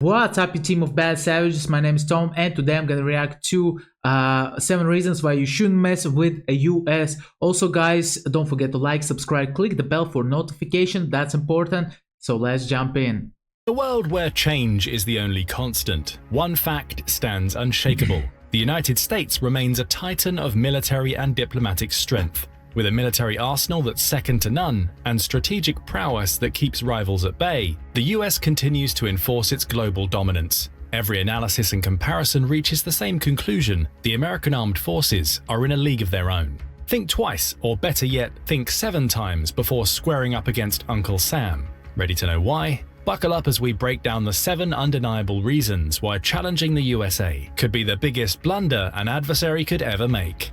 What's up, you team of bad savages? My name is Tom, and today I'm gonna react to 7 reasons why you shouldn't mess with a US. Also, guys, don't forget to like, subscribe, click the bell for notification. That's important. So let's jump in. A world where change is the only constant, one fact stands unshakable. The United States remains a titan of military and diplomatic strength, with a military arsenal that's second to none and strategic prowess that keeps rivals at bay. The US continues to enforce its global dominance. Every analysis and comparison reaches the same conclusion: the American armed forces are in a league of their own. Think twice, or better yet, think 7 times before squaring up against Uncle Sam. Ready to know why? Buckle up as we break down the 7 undeniable reasons why challenging the USA could be the biggest blunder an adversary could ever make.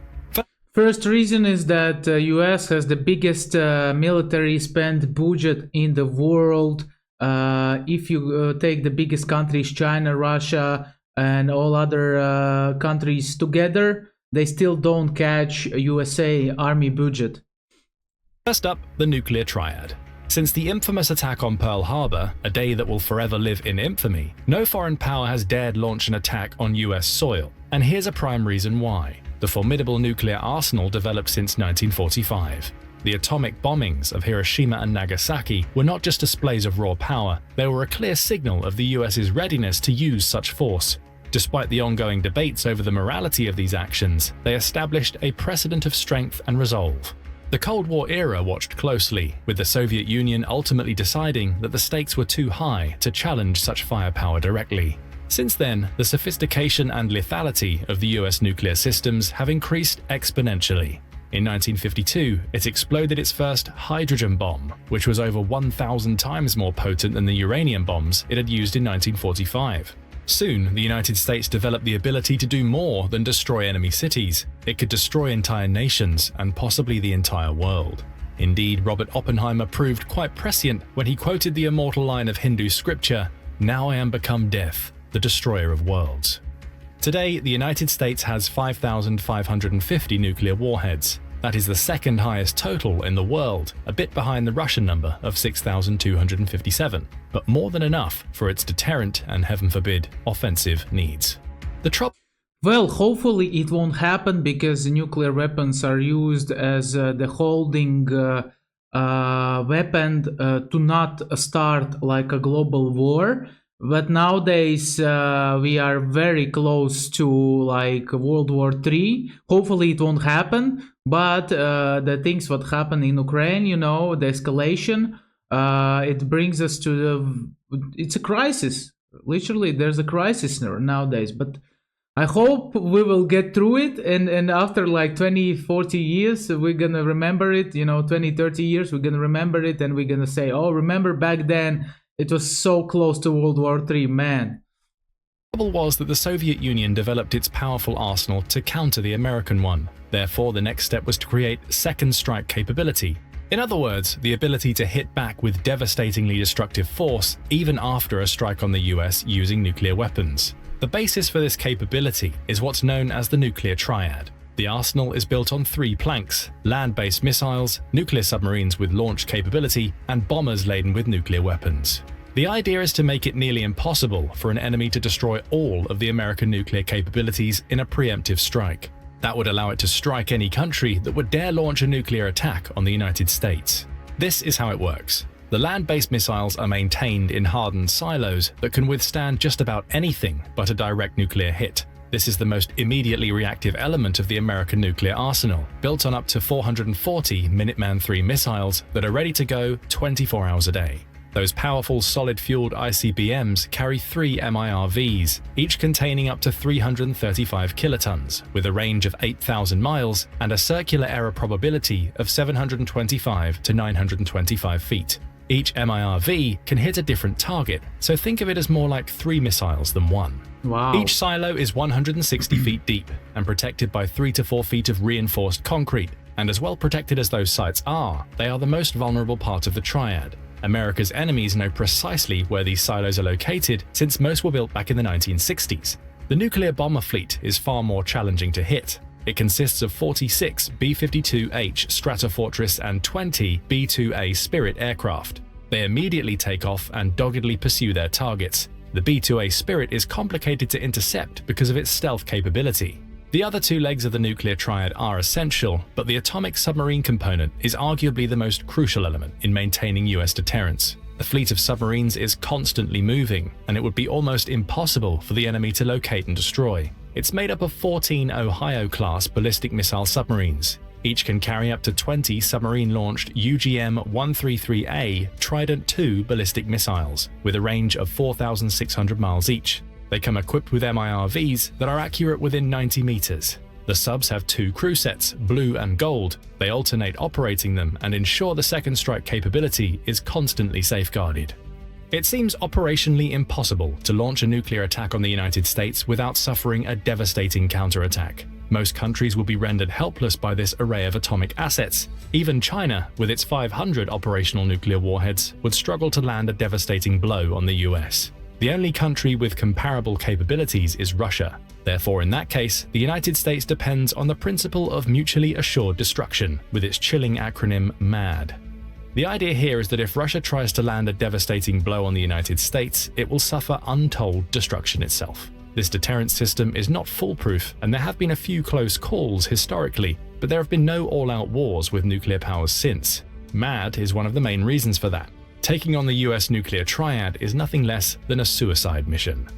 First reason is that US has the biggest military spend budget in the world. If you take the biggest countries, China, Russia, and all other countries together, they still don't catch USA army budget. First up, the nuclear triad. Since the infamous attack on Pearl Harbor, a day that will forever live in infamy, no foreign power has dared launch an attack on US soil. And here's a prime reason why: the formidable nuclear arsenal developed since 1945. The atomic bombings of Hiroshima and Nagasaki were not just displays of raw power, they were a clear signal of the US's readiness to use such force. Despite the ongoing debates over the morality of these actions, they established a precedent of strength and resolve. The Cold War era watched closely, with the Soviet Union ultimately deciding that the stakes were too high to challenge such firepower directly. Since then, the sophistication and lethality of the US nuclear systems have increased exponentially. In 1952, it exploded its first hydrogen bomb, which was over 1,000 times more potent than the uranium bombs it had used in 1945. Soon, the United States developed the ability to do more than destroy enemy cities. It could destroy entire nations and possibly the entire world. Indeed, Robert Oppenheimer proved quite prescient when he quoted the immortal line of Hindu scripture, "Now I am become death, the destroyer of worlds." Today, the United States has 5,550 nuclear warheads. That is the second highest total in the world, a bit behind the Russian number of 6,257, but more than enough for its deterrent and, heaven forbid, offensive needs. Well, hopefully it won't happen, because nuclear weapons are used as the holding weapon to not start like a global war. But nowadays we are very close to like World War III. Hopefully it won't happen, but the things what happen in Ukraine, you know, the escalation, it brings us to it's a crisis. Literally, there's a crisis nowadays. But I hope we will get through it, and after like 20, 40 years, we're gonna remember it, you know, 20, 30 years, we're gonna remember it, and we're gonna say, oh, remember back then, it was so close to World War III, man. The trouble was that the Soviet Union developed its powerful arsenal to counter the American one. Therefore, the next step was to create second strike capability. In other words, the ability to hit back with devastatingly destructive force even after a strike on the US using nuclear weapons. The basis for this capability is what's known as the nuclear triad. The arsenal is built on 3 planks: land-based missiles, nuclear submarines with launch capability, and bombers laden with nuclear weapons. The idea is to make it nearly impossible for an enemy to destroy all of the American nuclear capabilities in a preemptive strike. That would allow it to strike any country that would dare launch a nuclear attack on the United States. This is how it works. The land-based missiles are maintained in hardened silos that can withstand just about anything but a direct nuclear hit. This is the most immediately reactive element of the American nuclear arsenal, built on up to 440 Minuteman III missiles that are ready to go 24 hours a day. Those powerful solid-fueled ICBMs carry 3 MIRVs, each containing up to 335 kilotons, with a range of 8,000 miles and a circular error probability of 725 to 925 feet. Each MIRV can hit a different target, so think of it as more like 3 missiles than 1. Wow. Each silo is 160 feet deep and protected by 3 to 4 feet of reinforced concrete. And as well protected as those sites are, they are the most vulnerable part of the triad. America's enemies know precisely where these silos are located, since most were built back in the 1960s. The nuclear bomber fleet is far more challenging to hit. It consists of 46 B-52H Stratofortress and 20 B-2A Spirit aircraft. They immediately take off and doggedly pursue their targets, The B-2A Spirit is complicated to intercept because of its stealth capability. The other two legs of the nuclear triad are essential, but the atomic submarine component is arguably the most crucial element in maintaining US deterrence. The fleet of submarines is constantly moving, and it would be almost impossible for the enemy to locate and destroy. It's made up of 14 Ohio-class ballistic missile submarines. Each can carry up to 20 submarine-launched UGM-133A Trident II ballistic missiles, with a range of 4,600 miles each. They come equipped with MIRVs that are accurate within 90 meters. The subs have two crew sets, blue and gold. They alternate operating them and ensure the second strike capability is constantly safeguarded. It seems operationally impossible to launch a nuclear attack on the United States without suffering a devastating counterattack. Most countries will be rendered helpless by this array of atomic assets. Even China, with its 500 operational nuclear warheads, would struggle to land a devastating blow on the US. The only country with comparable capabilities is Russia. Therefore, in that case, the United States depends on the principle of mutually assured destruction, with its chilling acronym MAD. The idea here is that if Russia tries to land a devastating blow on the United States, it will suffer untold destruction itself. This deterrence system is not foolproof, and there have been a few close calls historically, but there have been no all-out wars with nuclear powers since. MAD is one of the main reasons for that. Taking on the US nuclear triad is nothing less than a suicide mission.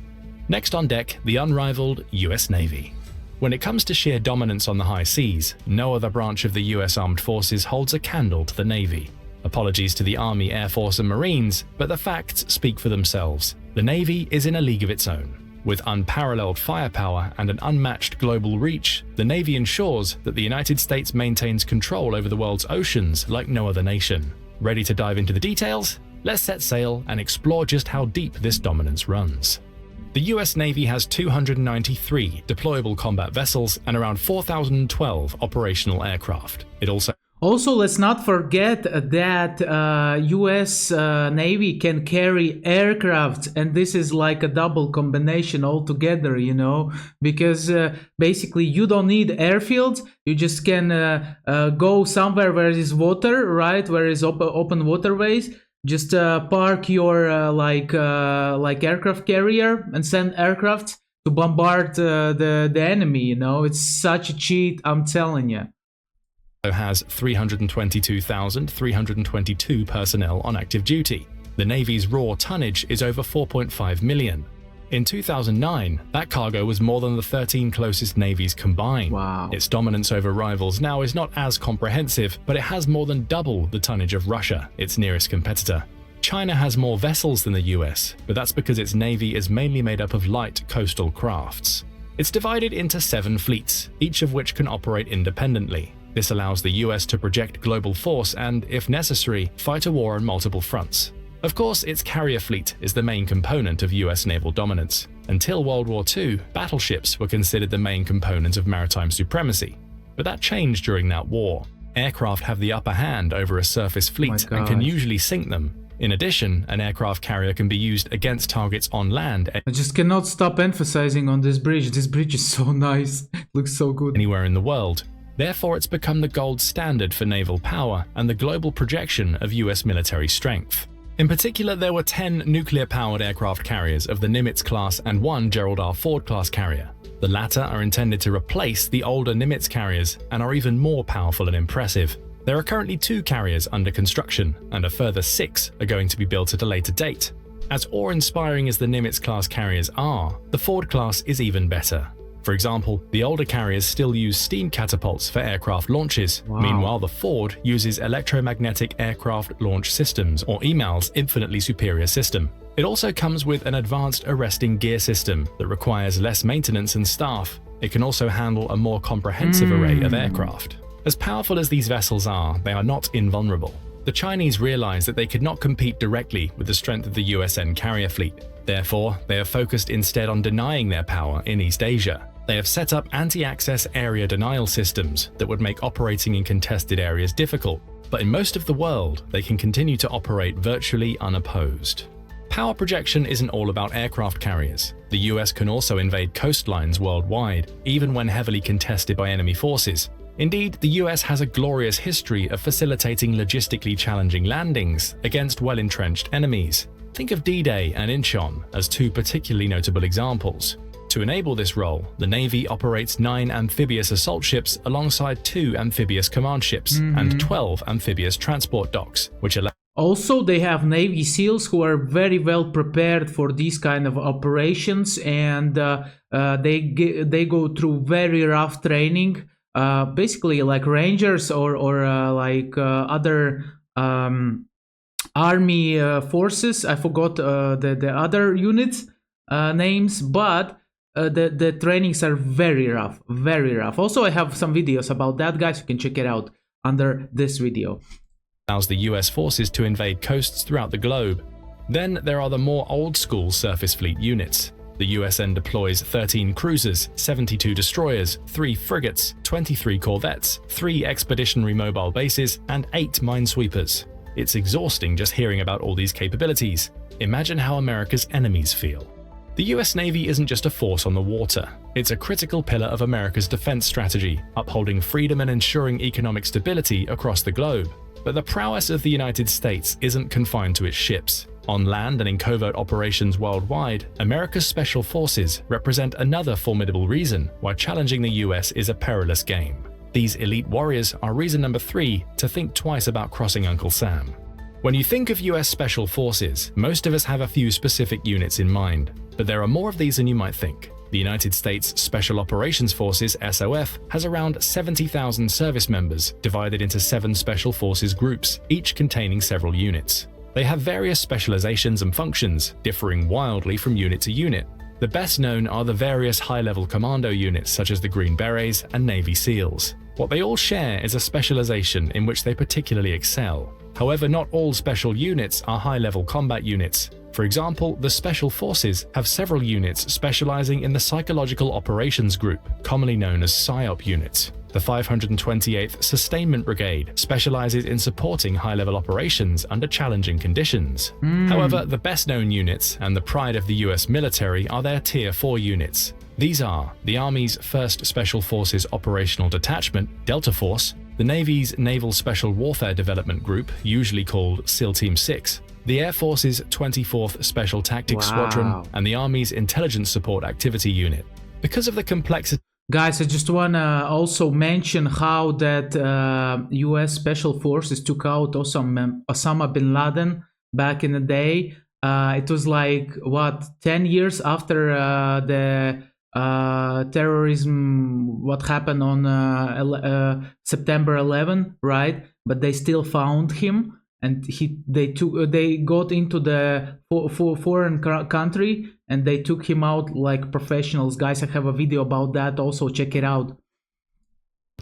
Next on deck, the unrivaled US Navy. When it comes to sheer dominance on the high seas, no other branch of the US Armed Forces holds a candle to the Navy. Apologies to the Army, Air Force and Marines, but the facts speak for themselves. The Navy is in a league of its own. With unparalleled firepower and an unmatched global reach, the Navy ensures that the United States maintains control over the world's oceans like no other nation. Ready to dive into the details? Let's set sail and explore just how deep this dominance runs. The US Navy has 293 deployable combat vessels and around 4,012 operational aircraft. It Also, let's not forget that US Navy can carry aircraft, and this is like a double combination altogether, you know, because basically you don't need airfields, you just can go somewhere where is water, right, where is open waterways, just park your like aircraft carrier and send aircraft to bombard the enemy, you know. It's such a cheat, I'm telling you. Has 322,322 personnel on active duty. The Navy's raw tonnage is over 4.5 million. In 2009, that cargo was more than the 13 closest navies combined. Wow. Its dominance over rivals now is not as comprehensive, but it has more than double the tonnage of Russia, its nearest competitor. China has more vessels than the US, but that's because its navy is mainly made up of light coastal crafts. It's divided into 7 fleets, each of which can operate independently. This allows the US to project global force and, if necessary, fight a war on multiple fronts. Of course, its carrier fleet is the main component of US naval dominance. Until World War II, battleships were considered the main component of maritime supremacy. But that changed during that war. Aircraft have the upper hand over a surface fleet and can usually sink them. In addition, an aircraft carrier can be used against targets on land. I just cannot stop emphasizing on this bridge. This bridge is so nice. It looks so good. Anywhere in the world. Therefore, it's become the gold standard for naval power and the global projection of US military strength. In particular, there were 10 nuclear-powered aircraft carriers of the Nimitz class and 1 Gerald R. Ford class carrier. The latter are intended to replace the older Nimitz carriers and are even more powerful and impressive. There are currently 2 carriers under construction, and a further 6 are going to be built at a later date. As awe-inspiring as the Nimitz class carriers are, the Ford class is even better. For example, the older carriers still use steam catapults for aircraft launches. Wow. Meanwhile, the Ford uses electromagnetic aircraft launch systems, or EMALS, infinitely superior system. It also comes with an advanced arresting gear system that requires less maintenance and staff. It can also handle a more comprehensive array of aircraft. As powerful as these vessels are, they are not invulnerable. The Chinese realized that they could not compete directly with the strength of the USN carrier fleet. Therefore, they are focused instead on denying their power in East Asia. They have set up anti-access area denial systems that would make operating in contested areas difficult, but in most of the world, they can continue to operate virtually unopposed. Power projection isn't all about aircraft carriers. The US can also invade coastlines worldwide, even when heavily contested by enemy forces. Indeed, the US has a glorious history of facilitating logistically challenging landings against well-entrenched enemies. Think of D-Day and Incheon as two particularly notable examples. To enable this role, the Navy operates 9 amphibious assault ships alongside 2 amphibious command ships and 12 amphibious transport docks, which allow. Also, they have Navy SEALs who are very well prepared for these kind of operations, and they go through very rough training, basically like Rangers or other army forces. I forgot the other units names, but the trainings are very rough, very rough. Also, I have some videos about that, guys. You can check it out under this video. Allows the US forces to invade coasts throughout the globe. Then there are the more old-school surface fleet units. The USN deploys 13 cruisers, 72 destroyers, 3 frigates, 23 corvettes, 3 expeditionary mobile bases, and 8 minesweepers. It's exhausting just hearing about all these capabilities. Imagine how America's enemies feel. The US Navy isn't just a force on the water. It's a critical pillar of America's defense strategy, upholding freedom and ensuring economic stability across the globe. But the prowess of the United States isn't confined to its ships. On land and in covert operations worldwide, America's special forces represent another formidable reason why challenging the US is a perilous game. These elite warriors are reason number 3 to think twice about crossing Uncle Sam. When you think of US Special Forces, most of us have a few specific units in mind, but there are more of these than you might think. The United States Special Operations Forces (SOF) has around 70,000 service members divided into 7 Special Forces groups, each containing several units. They have various specializations and functions, differing wildly from unit to unit. The best known are the various high-level commando units such as the Green Berets and Navy SEALs. What they all share is a specialization in which they particularly excel. However, not all special units are high-level combat units. For example, the Special Forces have several units specializing in the Psychological Operations Group, commonly known as PSYOP units. The 528th Sustainment Brigade specializes in supporting high-level operations under challenging conditions. However, the best-known units and the pride of the US military are their Tier 4 units. These are the Army's 1st Special Forces Operational Detachment, Delta Force, the Navy's Naval Special Warfare Development Group, usually called SEAL Team 6, the Air Force's 24th Special Tactics Squadron, and the Army's Intelligence Support Activity Unit. Because of the complexity. Guys, I just want to also mention how that US Special Forces took out Osama bin Laden back in the day. It was like, 10 years after the terrorism, what happened on September 11, right? But they still found him. And they got into the foreign country and they took him out like professionals. Guys, I have a video about that also, check it out.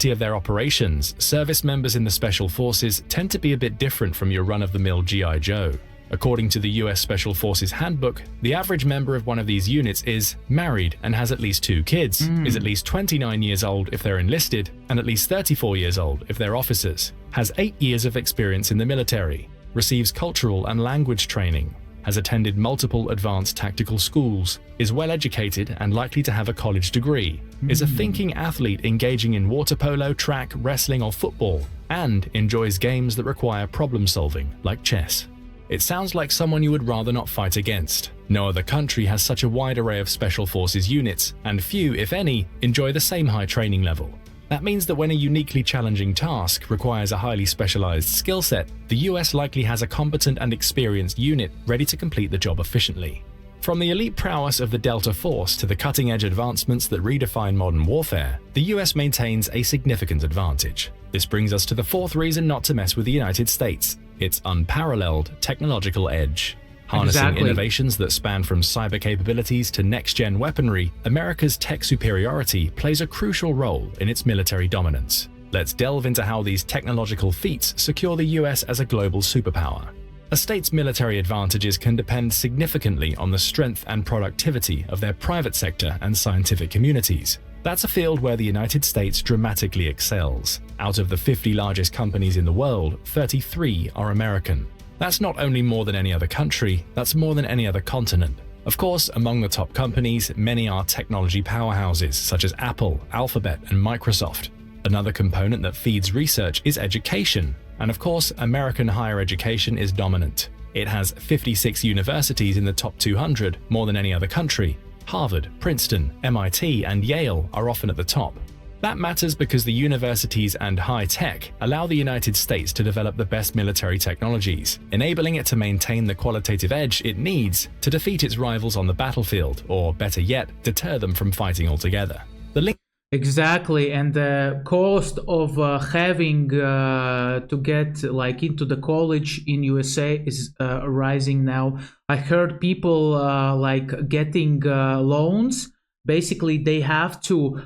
Of their operations, service members in the Special Forces tend to be a bit different from your run-of-the-mill G.I. Joe. According to the US Special Forces Handbook, the average member of one of these units is married and has at least 2 kids, is at least 29 years old if they're enlisted, and at least 34 years old if they're officers, has 8 years of experience in the military, receives cultural and language training, has attended multiple advanced tactical schools, is well educated and likely to have a college degree, is a thinking athlete engaging in water polo, track, wrestling or football, and enjoys games that require problem solving, like chess. It sounds like someone you would rather not fight against. No other country has such a wide array of Special Forces units, and few, if any, enjoy the same high training level. That means that when a uniquely challenging task requires a highly specialized skill set, the US likely has a competent and experienced unit ready to complete the job efficiently. From the elite prowess of the Delta Force to the cutting-edge advancements that redefine modern warfare, the US maintains a significant advantage. This brings us to the 4th reason not to mess with the United States: its unparalleled technological edge. Harnessing innovations that span from cyber capabilities to next-gen weaponry, America's tech superiority plays a crucial role in its military dominance. Let's delve into how these technological feats secure the US as a global superpower. A state's military advantages can depend significantly on the strength and productivity of their private sector and scientific communities. That's a field where the United States dramatically excels. Out of the 50 largest companies in the world, 33 are American. That's not only more than any other country, that's more than any other continent. Of course, among the top companies, many are technology powerhouses such as Apple, Alphabet, and Microsoft. Another component that feeds research is education. And of course, American higher education is dominant. It has 56 universities in the top 200, more than any other country. Harvard, Princeton, MIT, and Yale are often at the top. That matters because the universities and high tech allow the United States to develop the best military technologies, enabling it to maintain the qualitative edge it needs to defeat its rivals on the battlefield, or better yet, deter them from fighting altogether. The link Exactly, and the cost of having to get like into the college in USA is rising now. I heard people like getting loans. Basically, they have to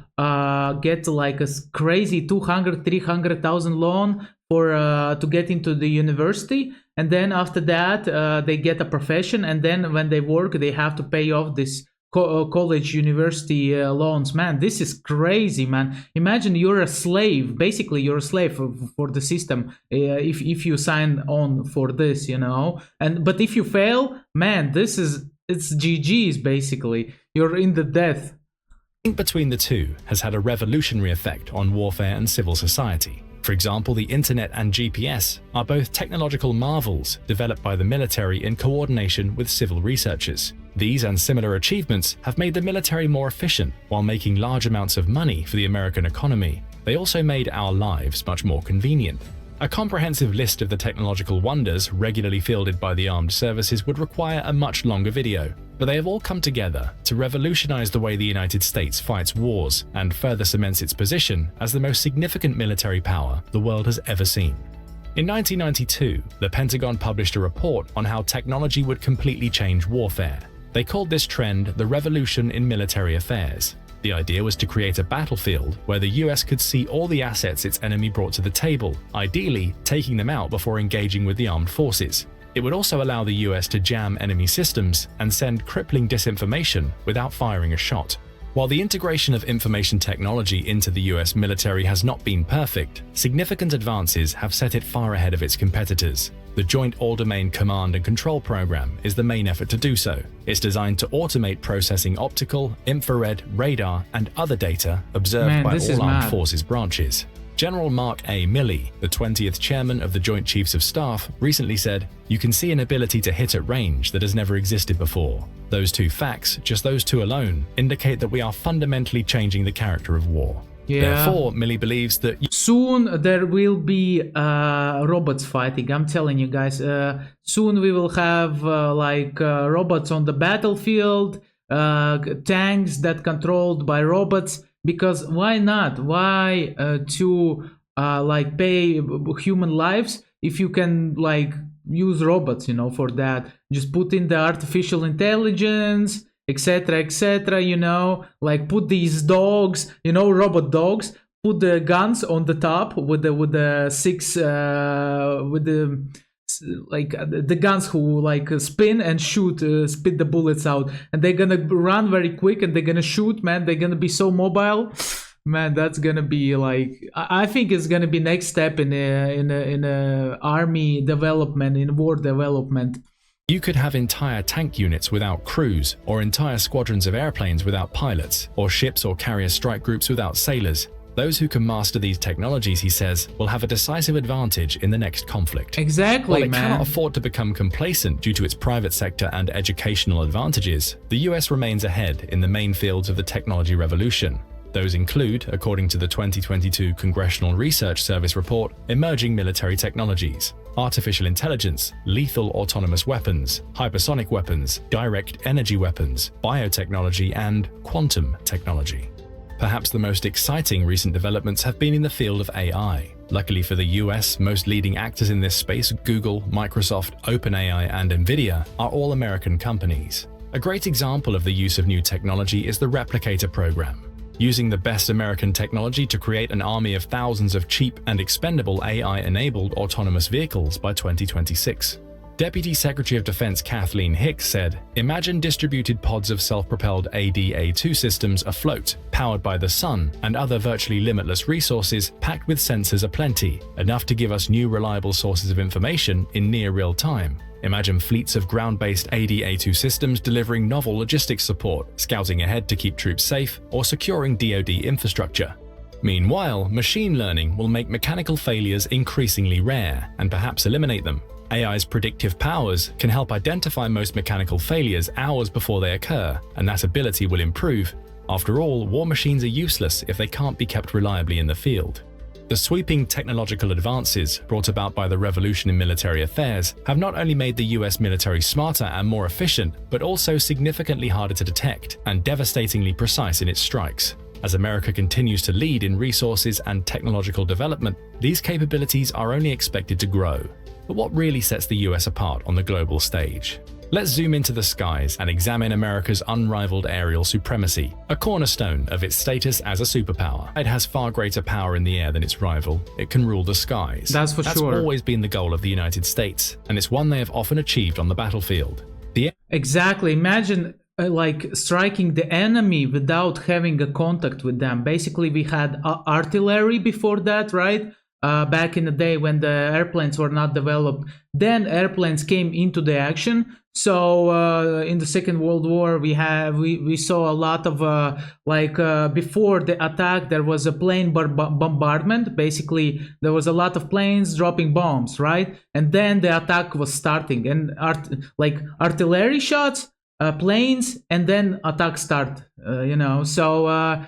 get like a crazy 200,000-300,000 loan for to get into the university, and then after that they get a profession, and then when they work, they have to pay off this college university loans. Man, this is crazy, man. Imagine you're a slave. Basically, you're a slave for the system if you sign on for this, you know. And but if you fail, man, it's GG's. Basically, you're in the death. The link between the two has had a revolutionary effect on warfare and civil society. For example, the internet and GPS are both technological marvels developed by the military in coordination with civil researchers. These and similar achievements have made the military more efficient while making large amounts of money for the American economy. They also made our lives much more convenient. A comprehensive list of the technological wonders regularly fielded by the armed services would require a much longer video, but they have all come together to revolutionize the way the United States fights wars and further cements its position as the most significant military power the world has ever seen. In 1992, the Pentagon published a report on how technology would completely change warfare. They called this trend the revolution in military affairs. The idea was to create a battlefield where the US could see all the assets its enemy brought to the table, ideally taking them out before engaging with the armed forces. It would also allow the US to jam enemy systems and send crippling disinformation without firing a shot. While the integration of information technology into the US military has not been perfect, significant advances have set it far ahead of its competitors. The Joint All-Domain Command and Control Program is the main effort to do so. It's designed to automate processing optical, infrared, radar, and other data observed by all armed forces branches. General Mark A. Milley, the 20th chairman of the Joint Chiefs of Staff, recently said, "You can see an ability to hit at range that has never existed before." Those two facts, just those two alone, indicate that we are fundamentally changing the character of war. Yeah. Therefore, Milley believes that soon there will be robots fighting. I'm telling you guys, soon we will have robots on the battlefield, tanks that controlled by robots. Because why not? Why to pay human lives if you can use robots, you know, for that? Just put in the artificial intelligence, etc., you know, put these dogs, you know, robot dogs, put the guns on the top with the six the guns who spin and shoot, spit the bullets out, and they're gonna run very quick and they're gonna shoot, man. They're gonna be so mobile, man. That's gonna be I think it's gonna be next step in a army development, in war development. You could have entire tank units without crews, or entire squadrons of airplanes without pilots, or ships or carrier strike groups without sailors. Those who can master these technologies, he says, will have a decisive advantage in the next conflict. Exactly, While it cannot afford to become complacent due to its private sector and educational advantages, the US remains ahead in the main fields of the technology revolution. Those include, according to the 2022 Congressional Research Service report, emerging military technologies, artificial intelligence, lethal autonomous weapons, hypersonic weapons, direct energy weapons, biotechnology, and quantum technology. Perhaps the most exciting recent developments have been in the field of AI. Luckily for the US, most leading actors in this space, Google, Microsoft, OpenAI, and NVIDIA, are all American companies. A great example of the use of new technology is the Replicator program, using the best American technology to create an army of thousands of cheap and expendable AI-enabled autonomous vehicles by 2026. Deputy Secretary of Defense Kathleen Hicks said, "Imagine distributed pods of self-propelled ADA2 systems afloat, powered by the sun and other virtually limitless resources packed with sensors aplenty, enough to give us new reliable sources of information in near real time. Imagine fleets of ground-based ADA2 systems delivering novel logistics support, scouting ahead to keep troops safe, or securing DoD infrastructure. Meanwhile, machine learning will make mechanical failures increasingly rare and perhaps eliminate them. AI's predictive powers can help identify most mechanical failures hours before they occur, and that ability will improve. After all, war machines are useless if they can't be kept reliably in the field. The sweeping technological advances brought about by the revolution in military affairs have not only made the US military smarter and more efficient, but also significantly harder to detect and devastatingly precise in its strikes. As America continues to lead in resources and technological development, these capabilities are only expected to grow. But what really sets the US apart on the global stage? Let's zoom into the skies and examine America's unrivaled aerial supremacy, a cornerstone of its status as a superpower. It has far greater power in the air than its rival. It can rule the skies. That's for sure. That's always been the goal of the United States, and it's one they have often achieved on the battlefield. Exactly. Imagine like striking the enemy without having a contact with them. Basically, we had artillery before that, right? Back in the day when the airplanes were not developed. Then airplanes came into the action. So in the Second World War, we saw a lot of before the attack, there was a plane bombardment. Basically, there was a lot of planes dropping bombs, right? And then the attack was starting, and artillery shots, planes, and then attack start. So.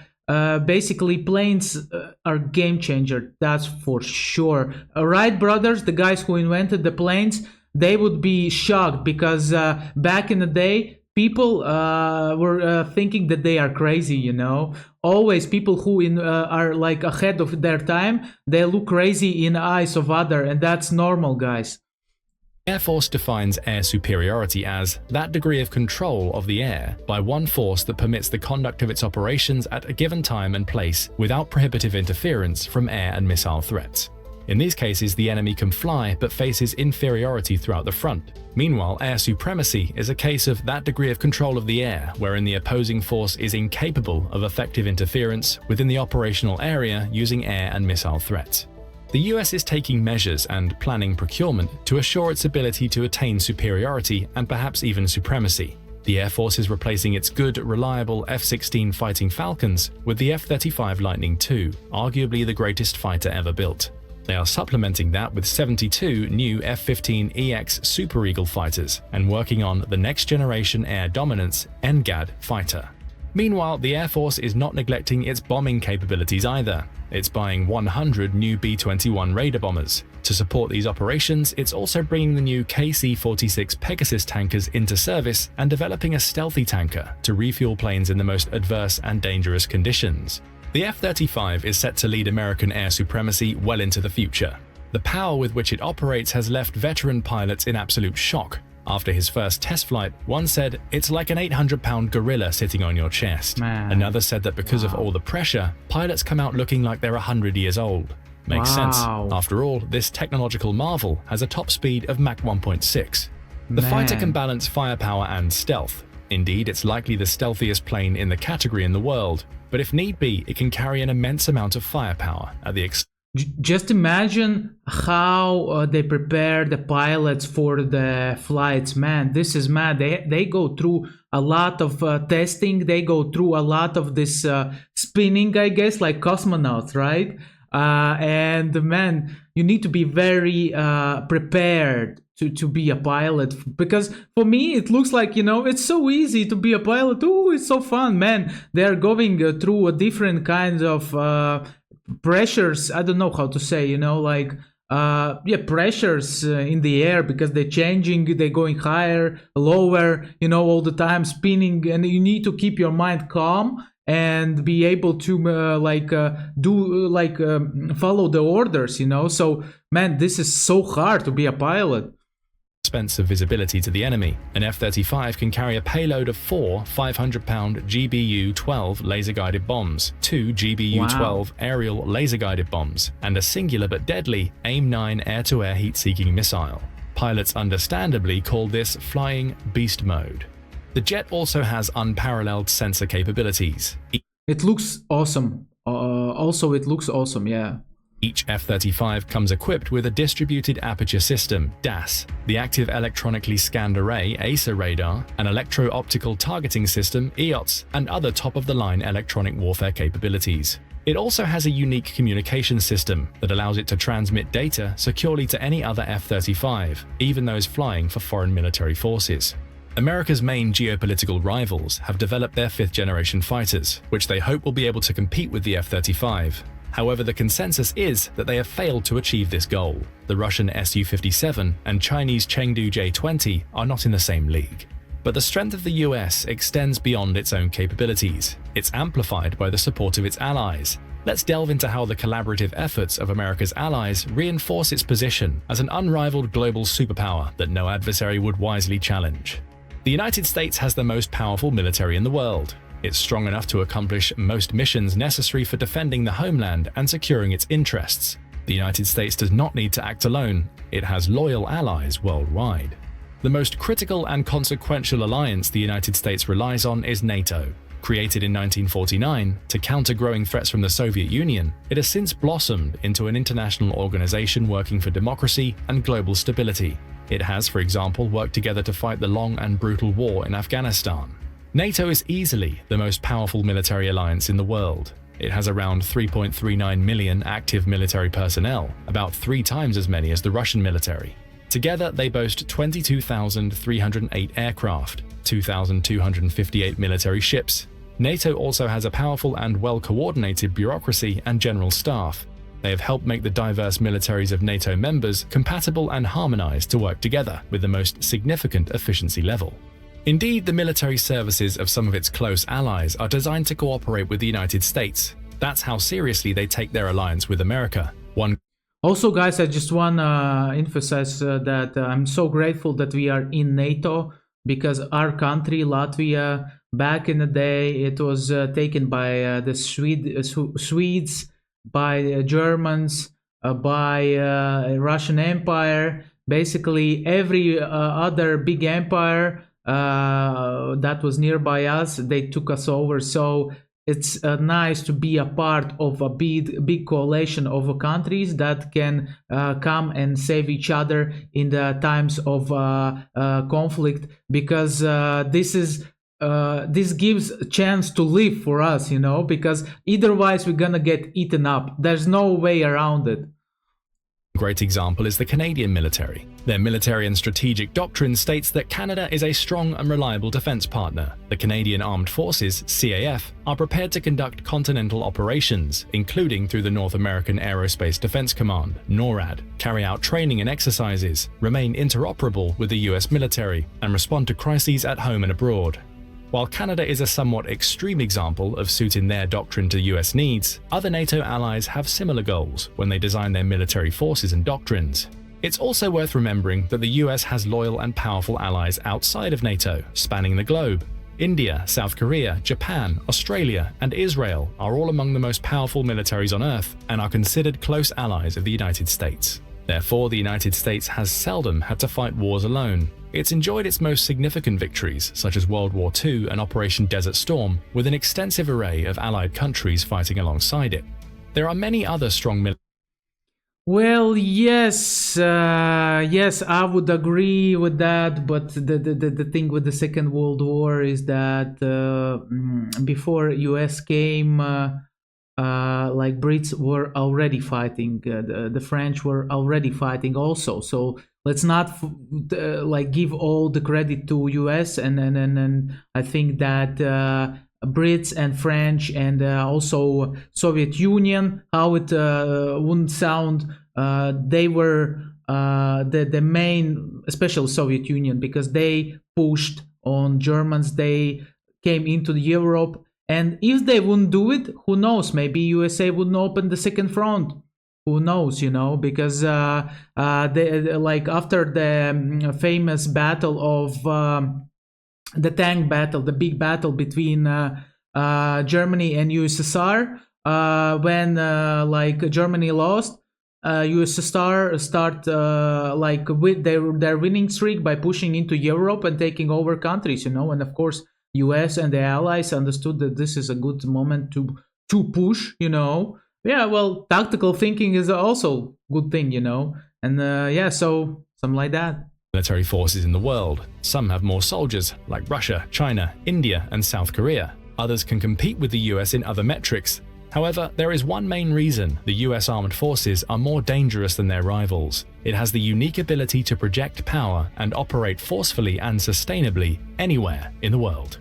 Basically, planes are game changer, that's for sure. Wright brothers, the guys who invented the planes, they would be shocked because back in the day, people were thinking that they are crazy, Always people who are like ahead of their time, they look crazy in the eyes of others, and that's normal, guys. Air Force defines air superiority as that degree of control of the air by one force that permits the conduct of its operations at a given time and place without prohibitive interference from air and missile threats. In these cases, the enemy can fly but faces inferiority throughout the front. Meanwhile, air supremacy is a case of that degree of control of the air wherein the opposing force is incapable of effective interference within the operational area using air and missile threats. The US is taking measures and planning procurement to assure its ability to attain superiority and perhaps even supremacy. The Air Force is replacing its good, reliable F-16 Fighting Falcons with the F-35 Lightning II, arguably the greatest fighter ever built. They are supplementing that with 72 new F-15EX Super Eagle fighters and working on the Next Generation Air Dominance NGAD fighter. Meanwhile, the Air Force is not neglecting its bombing capabilities either. It's buying 100 new B-21 Raider bombers. To support these operations, it's also bringing the new KC-46 Pegasus tankers into service and developing a stealthy tanker to refuel planes in the most adverse and dangerous conditions. The F-35 is set to lead American air supremacy well into the future. The power with which it operates has left veteran pilots in absolute shock. After his first test flight, one said, "It's like an 800-pound gorilla sitting on your chest." Man. Another said that because of all the pressure, pilots come out looking like they're 100 years old. Makes sense. After all, this technological marvel has a top speed of Mach 1.6. The fighter can balance firepower and stealth. Indeed, it's likely the stealthiest plane in the category in the world, but if need be, it can carry an immense amount of firepower at the Just imagine how they prepare the pilots for the flights. Man, this is mad. They go through a lot of testing. They go through a lot of this spinning, I guess, like cosmonauts, right? And man, you need to be very prepared to be a pilot, because for me it looks like, it's so easy to be a pilot. Oh, it's so fun, man. They're going through a different kinds of pressures. I don't know how to say, pressures in the air, because they're changing, they're going higher, lower, all the time spinning, and you need to keep your mind calm and be able to follow the orders, So man, this is so hard to be a pilot. expense of visibility to the enemy. An F-35 can carry a payload of 4 500-pound GBU-12 laser-guided bombs, 2 GBU-12 aerial laser-guided bombs, and a singular but deadly AIM-9 air-to-air heat-seeking missile. Pilots understandably call this flying beast mode. The jet also has unparalleled sensor capabilities. It looks awesome. It looks awesome, yeah. Each F-35 comes equipped with a Distributed Aperture System, DAS, the Active Electronically Scanned Array ASA radar, an Electro-Optical Targeting System, EOTS, and other top-of-the-line electronic warfare capabilities. It also has a unique communication system that allows it to transmit data securely to any other F-35, even those flying for foreign military forces. America's main geopolitical rivals have developed their fifth-generation fighters, which they hope will be able to compete with the F-35. However, the consensus is that they have failed to achieve this goal. The Russian Su-57 and Chinese Chengdu J-20 are not in the same league. But the strength of the US extends beyond its own capabilities. It's amplified by the support of its allies. Let's delve into how the collaborative efforts of America's allies reinforce its position as an unrivaled global superpower that no adversary would wisely challenge. The United States has the most powerful military in the world. It's strong enough to accomplish most missions necessary for defending the homeland and securing its interests. The United States does not need to act alone. It has loyal allies worldwide. The most critical and consequential alliance the United States relies on is NATO. Created in 1949 to counter growing threats from the Soviet Union, it has since blossomed into an international organization working for democracy and global stability. It has, for example, worked together to fight the long and brutal war in Afghanistan. NATO is easily the most powerful military alliance in the world. It has around 3.39 million active military personnel, about 3 times as many as the Russian military. Together, they boast 22,308 aircraft, 2,258 military ships. NATO also has a powerful and well-coordinated bureaucracy and general staff. They have helped make the diverse militaries of NATO members compatible and harmonized to work together with the most significant efficiency level. Indeed, the military services of some of its close allies are designed to cooperate with the United States. That's how seriously they take their alliance with America. Also, guys, I just want to emphasize that I'm so grateful that we are in NATO, because our country, Latvia, back in the day, it was taken by the Swedes, by Germans, by Russian Empire. Basically, every other big empire that was nearby us, they took us over. So it's nice to be a part of a big coalition of countries that can come and save each other in the times of conflict, because this gives a chance to live for us, you know, because otherwise we're gonna get eaten up. There's no way around it. Great example is the Canadian military. Their military and strategic doctrine states that Canada is a strong and reliable defense partner. The Canadian Armed Forces, CAF, are prepared to conduct continental operations, including through the North American Aerospace Defense Command, NORAD, carry out training and exercises, remain interoperable with the US military, and respond to crises at home and abroad. While Canada is a somewhat extreme example of suiting their doctrine to US needs, other NATO allies have similar goals when they design their military forces and doctrines. It's also worth remembering that the US has loyal and powerful allies outside of NATO, spanning the globe. India, South Korea, Japan, Australia, and Israel are all among the most powerful militaries on Earth and are considered close allies of the United States. Therefore, the United States has seldom had to fight wars alone. It's enjoyed its most significant victories, such as World War II and Operation Desert Storm, with an extensive array of allied countries fighting alongside it. There are many other strong military. Well, yes, I would agree with that, but the thing with the Second World War is that before US came, like Brits were already fighting, the French were already fighting also. So let's not like give all the credit to US, and I think that Brits and French and also Soviet Union, how it wouldn't sound, they were the main, especially Soviet Union, because they pushed on Germans, they came into Europe. And if they wouldn't do it, who knows? Maybe USA wouldn't open the second front. Who knows, you know? Because they, like after the famous battle of the tank battle, the big battle between Germany and USSR, when like Germany lost, USSR start like with their winning streak by pushing into Europe and taking over countries, you know. And of course, US and the allies understood that this is a good moment to push, you know, Yeah, well, tactical thinking is also good thing, and yeah, so something like that. Military forces in the world. Some have more soldiers, like Russia, China, India, and South Korea. Others can compete with the US in other metrics. However, there is one main reason the US armed forces are more dangerous than their rivals. It has the unique ability to project power and operate forcefully and sustainably anywhere in the world.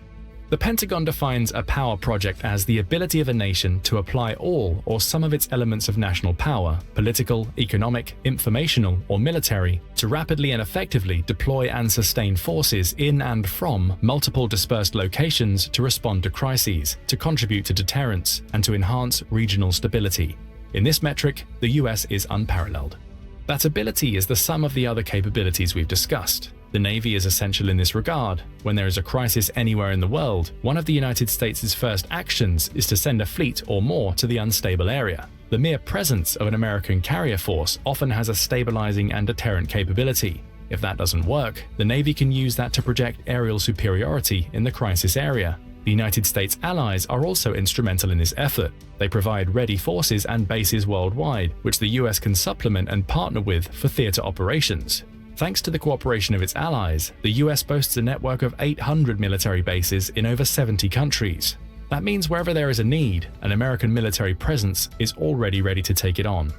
The Pentagon defines a power project as the ability of a nation to apply all or some of its elements of national power, political, economic, informational, or military, to rapidly and effectively deploy and sustain forces in and from multiple dispersed locations to respond to crises, to contribute to deterrence, and to enhance regional stability. In this metric, the US is unparalleled. That ability is the sum of the other capabilities we've discussed. The Navy is essential in this regard. When there is a crisis anywhere in the world, one of the United States' first actions is to send a fleet or more to the unstable area. The mere presence of an American carrier force often has a stabilizing and deterrent capability. If that doesn't work, the Navy can use that to project aerial superiority in the crisis area. The United States allies are also instrumental in this effort. They provide ready forces and bases worldwide, which the US can supplement and partner with for theater operations. Thanks to the cooperation of its allies, the US boasts a network of 800 military bases in over 70 countries. That means wherever there is a need, an American military presence is already ready to take it on.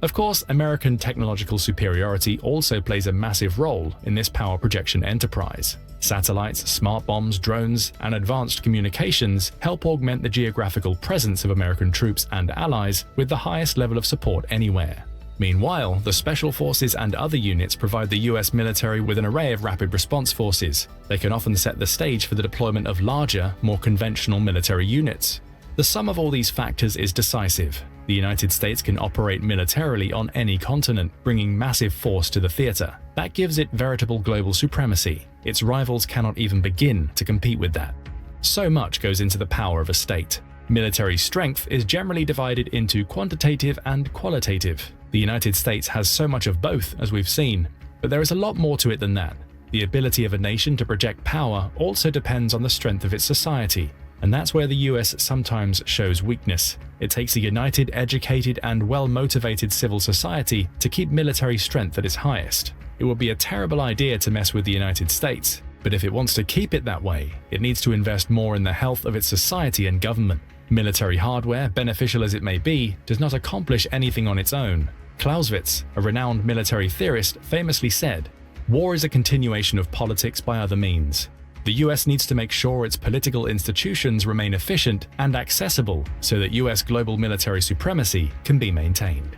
Of course, American technological superiority also plays a massive role in this power projection enterprise. Satellites, smart bombs, drones, and advanced communications help augment the geographical presence of American troops and allies with the highest level of support anywhere. Meanwhile, the Special Forces and other units provide the US military with an array of rapid response forces. They can often set the stage for the deployment of larger, more conventional military units. The sum of all these factors is decisive. The United States can operate militarily on any continent, bringing massive force to the theater. That gives it veritable global supremacy. Its rivals cannot even begin to compete with that. So much goes into the power of a state. Military strength is generally divided into quantitative and qualitative. The United States has so much of both, as we've seen, but there is a lot more to it than that. The ability of a nation to project power also depends on the strength of its society, and that's where the US sometimes shows weakness. It takes a united, educated, and well-motivated civil society to keep military strength at its highest. It would be a terrible idea to mess with the United States, but if it wants to keep it that way, it needs to invest more in the health of its society and government. Military hardware, beneficial as it may be, does not accomplish anything on its own. Clausewitz, a renowned military theorist, famously said, "War is a continuation of politics by other means." The US needs to make sure its political institutions remain efficient and accessible so that US global military supremacy can be maintained.